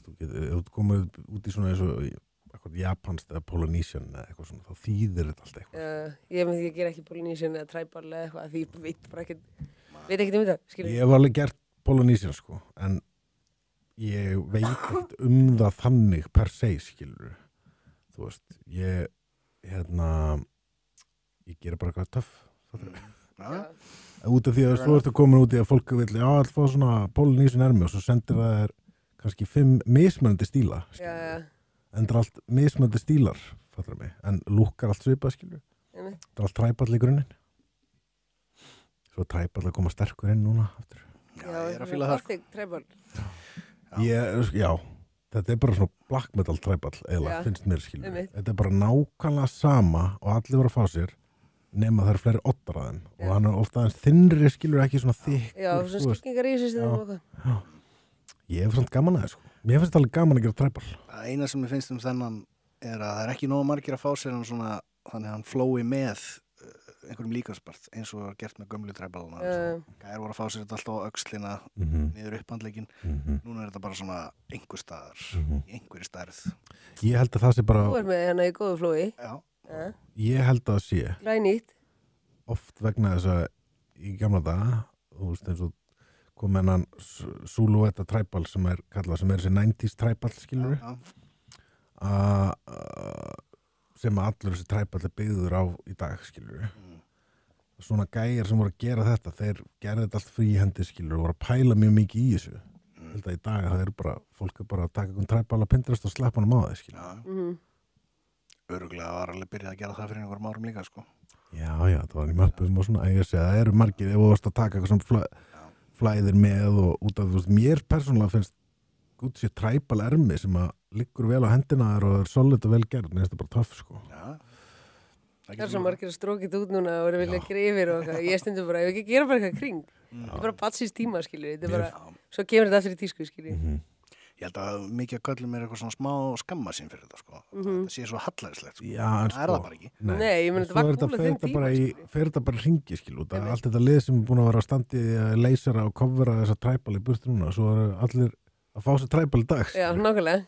þú getur, ef þú komið út í svona eins og eitthvað japanskt eða Polynesian eða eitthvað svona, þá þýðir þetta allt eitthvað. Ég myndi ekki gera ekki Polynesian eða tribal eða eitthvað, því ég veit bara ekkert, veit ekkert um þetta, skilur. Ég hef alveg gert Polynesian, sko, en ég veit ekkert það þannig per se, skilur. Þú veist, ég gera bara eitthvað töff, út af því að svo ertu komin út í að fólk vil, alltaf fá svona Polynesian ermi og svo sendir það þér kannski 5 mismunandi stíla, skilur. Endur allt mismunandi stílar, fattar mig, en lúkkar allt svipað, skilur. Það allt træpall í grunninn. Svo træpall að koma sterkur inn núna aftur. Já, ég að fíla það. Træpall. Já, þetta bara svona black metal træpall, eða finnst mér, skilur. Þetta bara nákvæmlega sama og allir voru að fá sér, nema það fleiri oddar að þeim. Og hann ofta aðeins þynnri, skilur, ekki svona þykkur. Já, svona skiptingar í þessu og eitthvað. Ég hef svona gaman að það, sko. Mér finnst alveg gaman að gera træpall. Það eina sem ég finnst þennan að það ekki nógu margir að fá sér hann svona, þannig að hann flói með einhverjum líkansbart, eins og var gert með gömlu træpallana. Gær voru að fá sér þetta alltaf á öxlina, niður upphandlegginn. Núna þetta bara svona einhver staðar, í einhverju stærð. Ég held að það sé bara... Þú með hérna í góðu flói. Já. Ég held að það sé... Glænýtt. Oft vegna þess að í gamla daga, þú veist eins og kom hennan Zulueta træpall sem kallað sem þessi 90s træpall, skilur sem allur þessi træpall byggður á í dag, skilur svona gæjar sem voru að gera þetta, þeir gerði þetta allt fríhendi, skilur, og voru að pæla mjög mikið í þessu held að í dag það bara, fólk bara að taka einhvern træpall að Pinterest og sleppa hann á þeir, skilur Örugglega var alveg byrjað að gera það fyrir einhverjum árum líka, sko Já, það var í möppum og svona, ég segja, það eru margir ef þú varst að taka eitthvað sem flæðir með og út af, þú veist, mér persónulega finnst út sér træpal ermi sem að liggur vel á hendina þar og er solid og vel gerð, mér finnst það bara töff, sko. Það er svo margir að strókið út núna og eru vilja grifir og eitthvað, ég stundum bara, ef ekki gera bara eitthvað kring, þetta er bara batsins tíma, skilur, þetta er bara, svo kemur þetta aftur í tísku, skilur. Ég held að mikið að köllum eitthvað svona smá skamma sín fyrir þetta, sko. Þetta sé svo hallærislegt, sko. Já, en það er það bara ekki. Nei, ég meni, þetta var kúl að þeim tíma, skilur. Fer þetta bara hringi, skilur, allt þetta lið sem er búin að vera að standi að leysera og covera þessa træpal í burtu núna, svo eru allir að fá sér træpal í dag. Já, nákvæmlega.